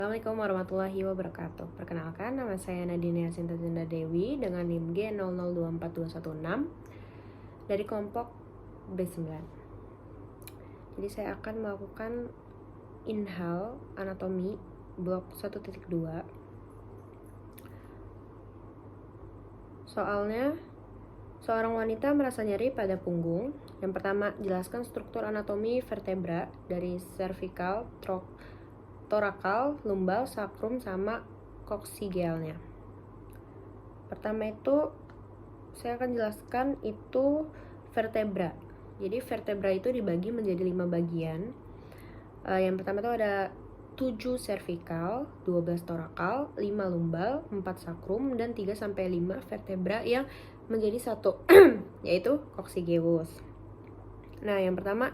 Assalamualaikum warahmatullahi wabarakatuh. Perkenalkan, nama saya Nadine Yasinta Zinda Dewi dengan NIM G00242116 dari kelompok B9. Jadi saya akan melakukan inhal anatomi blok 1.2. Soalnya, seorang wanita merasa nyeri pada punggung. Yang pertama, jelaskan struktur anatomi vertebra dari cervical, thoracal, lumbal, sacrum, sama coccygealnya. Pertama itu saya akan jelaskan itu vertebra. Jadi vertebra itu dibagi menjadi 5 bagian. Yang pertama itu ada 7 cervical, 12 thoracal, 5 lumbal, 4 sacrum, dan 3-5 vertebra yang menjadi satu yaitu coccygeus. Nah, yang pertama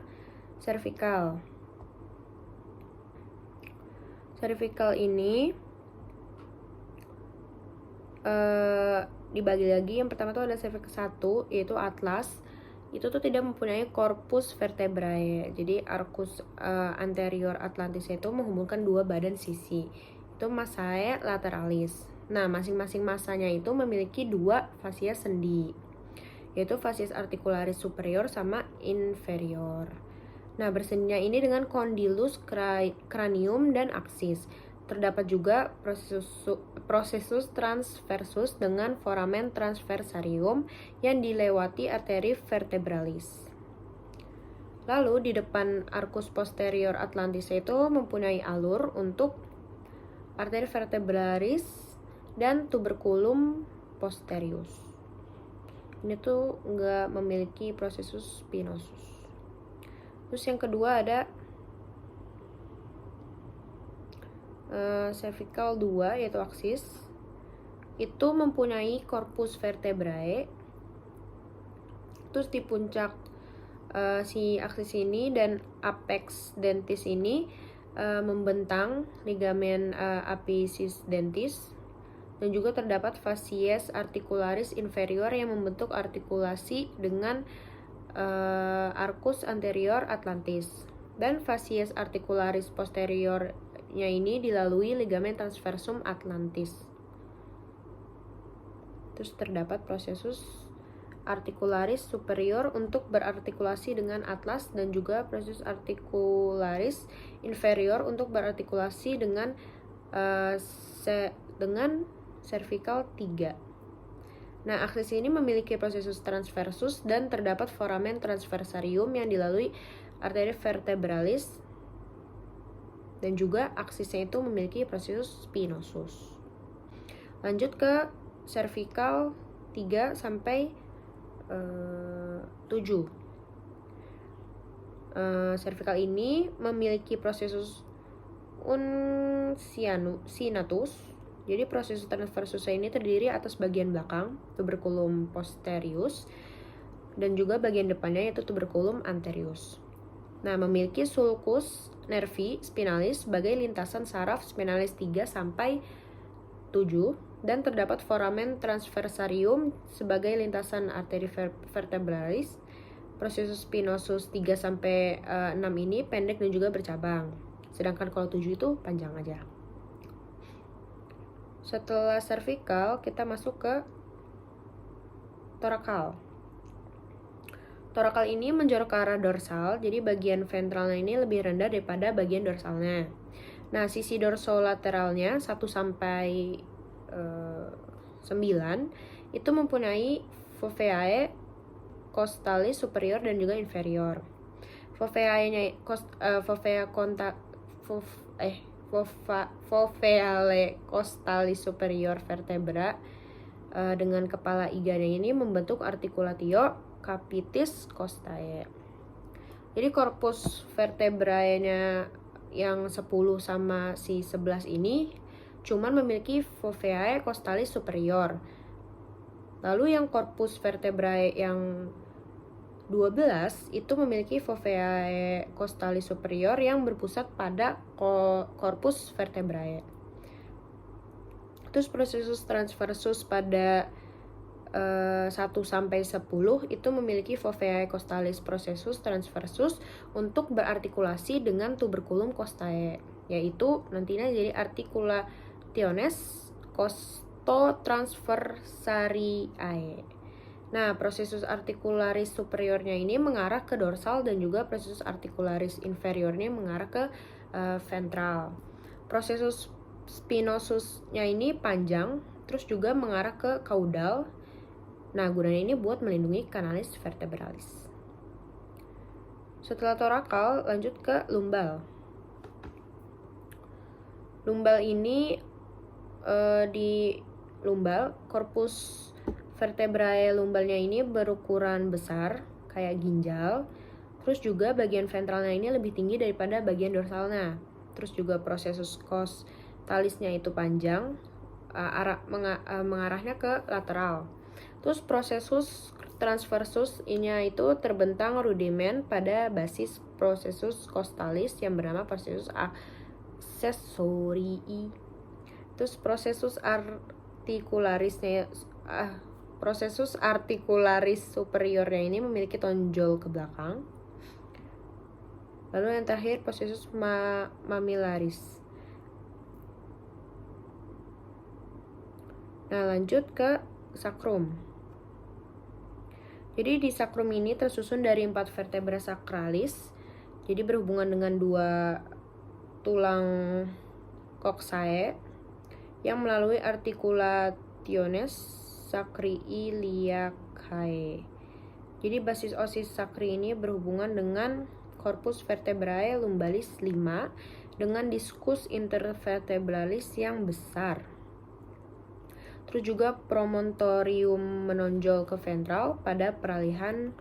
cervical. Cervical ini dibagi lagi. Yang pertama tuh ada cervical 1, yaitu atlas. Itu tuh tidak mempunyai corpus vertebrae. Jadi arcus anterior atlantis itu menghubungkan dua badan sisi. Itu massae lateralis. Nah, masing-masing masanya itu memiliki dua fasia sendi, yaitu facies articularis superior sama inferior. Nah, bersendinya ini dengan condylus cranium dan axis. Terdapat juga processus transversus dengan foramen transversarium yang dilewati arteri vertebralis. Lalu di depan arcus posterior atlantis itu mempunyai alur untuk arteri vertebralis dan tuberculum posterius. Ini tuh nggak memiliki processus spinosus. Terus yang kedua ada cervical 2, yaitu aksis. Itu mempunyai corpus vertebrae. Terus di puncak si aksis ini dan apex dentis ini membentang ligamen apicis dentis, dan juga terdapat facies articularis inferior yang membentuk artikulasi dengan arcus anterior atlantis, dan facies articularis posteriornya ini dilalui ligamen transversum atlantis. Terus terdapat processus articularis superior untuk berartikulasi dengan atlas, dan juga processus articularis inferior untuk berartikulasi dengan cervical 3. Nah, aksis ini memiliki processus transversus dan terdapat foramen transversarium yang dilalui arteri vertebralis, dan juga aksisnya itu memiliki processus spinosus. Lanjut ke cervical 3 sampai 7. Cervical ini memiliki processus uncinatus. Jadi proses transversus ini terdiri atas bagian belakang, tuberculum posterius, dan juga bagian depannya yaitu tuberculum anterius. Nah, memiliki sulcus nervi spinalis sebagai lintasan saraf spinalis 3 sampai 7, dan terdapat foramen transversarium sebagai lintasan arteri vertebralis. Processus spinosus 3 sampai 6 ini pendek dan juga bercabang. Sedangkan kalau 7 itu panjang aja. Setelah cervical, kita masuk ke thoracal. Thoracal ini menjorok ke arah dorsal, jadi bagian ventralnya ini lebih rendah daripada bagian dorsalnya. Nah, sisi dorsolateralnya 1 sampai 9 itu mempunyai foveae costalis superior dan juga inferior. Foveale costalis superior vertebra dengan kepala iganya ini membentuk articulatio capitis costae. Jadi korpus vertebrae-nya yang 10 sama si 11 ini cuman memiliki foveae costalis superior. Lalu yang korpus vertebrae yang 12 itu memiliki foveae costalis superior yang berpusat pada corpus vertebrae. Terus processus transversus pada 1 sampai 10 itu memiliki foveae costalis processus transversus untuk berartikulasi dengan tuberculum costae. yaitu nantinya jadi articulationes costotransversariae. Nah, processus articularis superiornya ini mengarah ke dorsal dan juga processus articularis inferiornya mengarah ke ventral. Processus spinosusnya ini panjang, terus juga mengarah ke caudal. Nah, gunanya ini buat melindungi canalis vertebralis. Setelah torakal, lanjut ke lumbal. Lumbal ini di lumbal, korpus vertebrae lumbalnya ini berukuran besar, kayak ginjal. Terus juga bagian ventralnya ini lebih tinggi daripada bagian dorsalnya. Terus juga prosesus costalisnya itu panjang, mengarahnya ke lateral. Terus prosesus transversus ini itu terbentang rudimen pada basis prosesus costalis yang bernama prosesus accessorii. Terus prosesus articularis superiornya ini memiliki tonjol ke belakang. Lalu yang terakhir prosesus mamillaris. Nah, lanjut ke sakrum. Jadi di sakrum ini tersusun dari 4 vertebra sakralis. Jadi berhubungan dengan 2 tulang coxae yang melalui articulationes sacri iliacae. Jadi basis osis sacri ini berhubungan dengan corpus vertebrae lumbalis 5 dengan discus intervertebralis yang besar. Terus juga promontorium menonjol ke ventral pada peralihan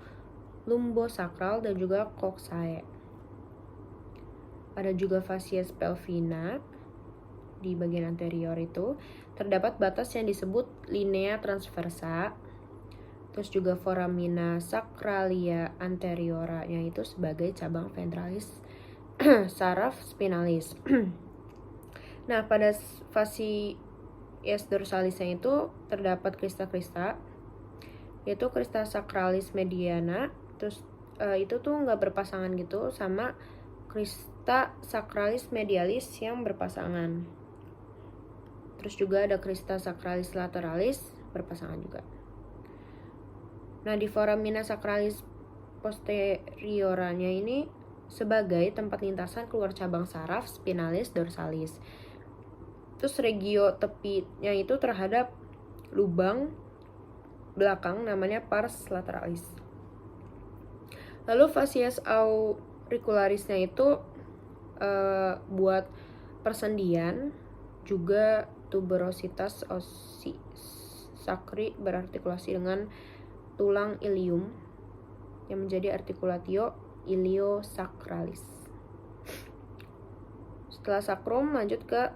lumbosakral dan juga coxae. Ada juga facies pelvina di bagian anterior itu. Terdapat batas yang disebut linea transversa. Terus juga foramina sacralia anterioranya itu sebagai cabang ventralis saraf spinalis. Nah, pada facies dorsalisnya itu terdapat krista-krista, yaitu krista sacralis mediana. Terus itu tuh nggak berpasangan gitu sama krista sacralis medialis yang berpasangan. Terus juga ada krista sacralis lateralis berpasangan juga. Nah, di foramina sacralis posterioranya ini sebagai tempat lintasan keluar cabang saraf spinalis dorsalis. Terus regio tepinya itu terhadap lubang belakang namanya pars lateralis. Lalu facies auricularisnya itu buat persendian, juga tuberositas osi sacri berartikulasi dengan tulang ilium yang menjadi articulatio iliosacralis. Setelah sakrum lanjut ke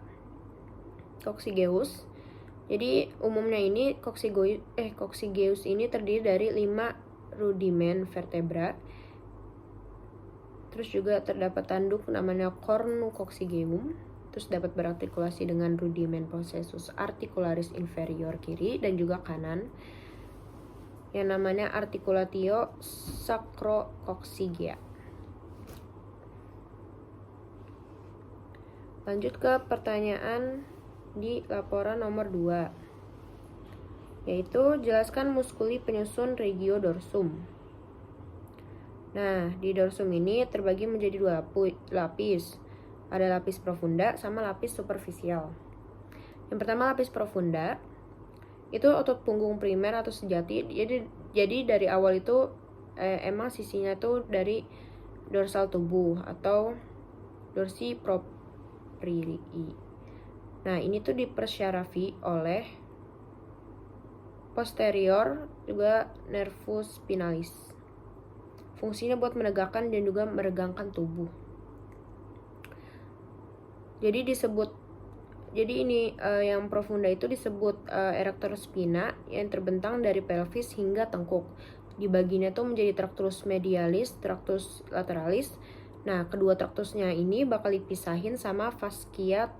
coccygeus. Jadi umumnya ini coccygeus ini terdiri dari 5 rudimen vertebra. Terus juga terdapat tanduk namanya cornucoccygeum. Terus dapat berartikulasi dengan rudimen processus articularis inferior kiri dan juga kanan yang namanya articulatio sacrococcygea. Lanjut ke pertanyaan di laporan nomor 2, yaitu jelaskan muskuli penyusun regio dorsum. Nah, di dorsum ini terbagi menjadi 2 lapis. Ada lapis profunda sama lapis superficial. Yang pertama lapis profunda itu otot punggung primer atau sejati. Jadi dari awal itu emang sisinya tuh dari dorsal tubuh atau dorsi proprii. Nah, ini tuh dipersyarafi oleh posterior juga nervus spinalis. Fungsinya buat menegakkan dan juga meregangkan tubuh. Jadi ini yang profunda itu disebut erector spina yang terbentang dari pelvis hingga tengkuk. Di bagiannya tuh menjadi tractus medialis, tractus lateralis. Nah, kedua traktusnya ini bakal dipisahin sama fascia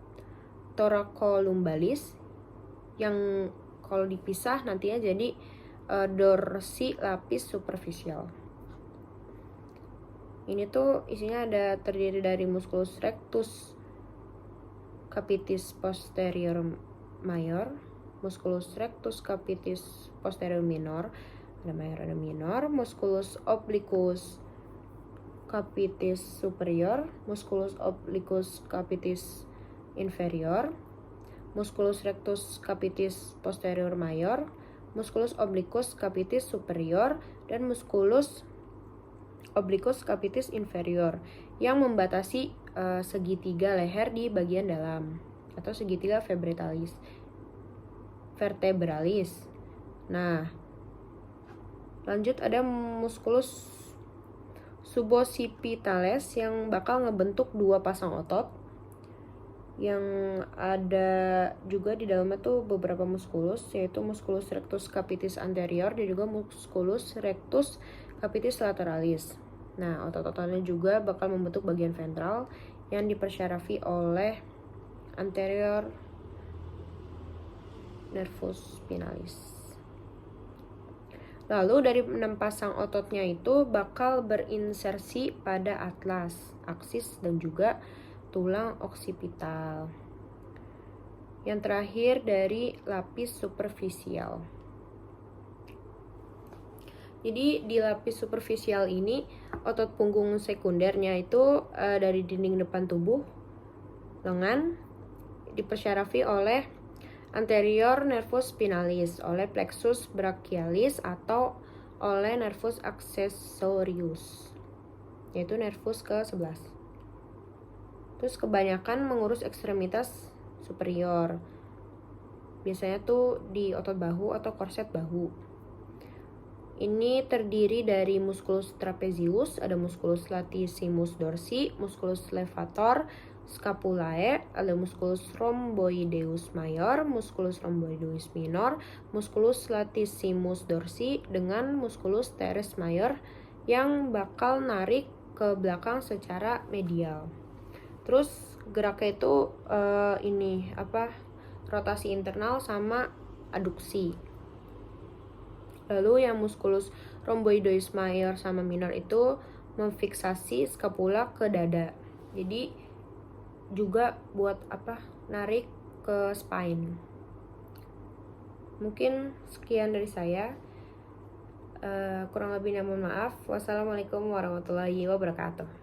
thoracolumbalis yang kalau dipisah nantinya jadi dorsi lapis superficial. Ini tuh isinya terdiri dari musculus rectus capitis posterior mayor, musculus rectus capitis posterior minor, ada mayor ada minor, musculus obliquus capitis superior, musculus obliquus capitis inferior, musculus rectus capitis posterior mayor, musculus obliquus capitis superior, dan musculus obliquus capitis inferior yang membatasi segitiga leher di bagian dalam atau segitiga vertebralis. Nah, lanjut ada musculus suboccipitales yang bakal ngebentuk dua pasang otot, yang ada juga di dalamnya tuh beberapa musculus, yaitu musculus rectus capitis anterior dan juga musculus rectus capitis lateralis. Nah, otot-ototnya juga bakal membentuk bagian ventral yang dipersyarafi oleh anterior nervus spinalis. Lalu dari 6 pasang ototnya itu bakal berinsersi pada atlas, aksis, dan juga tulang oksipital. Yang terakhir dari lapis superficial. Jadi di lapis superficial ini otot punggung sekundernya itu dari dinding depan tubuh, lengan, dipersyarafi oleh anterior nervus spinalis, oleh plexus brachialis, atau oleh nervus accessorius, yaitu nervus ke-11. Terus kebanyakan mengurus ekstremitas superior, biasanya tuh di otot bahu atau korset bahu. Ini terdiri dari musculus trapezius, ada musculus latissimus dorsi, musculus levator scapulae, ada musculus rhomboideus mayor, musculus rhomboideus minor, musculus latissimus dorsi, dengan musculus teres mayor yang bakal narik ke belakang secara medial. Terus geraknya itu rotasi internal sama aduksi. Lalu yang musculus rhomboideus mayor sama minor itu memfiksasi scapula ke dada. Jadi juga buat narik ke spine. Mungkin sekian dari saya. Kurang lebihnya mohon maaf. Wassalamualaikum warahmatullahi wabarakatuh.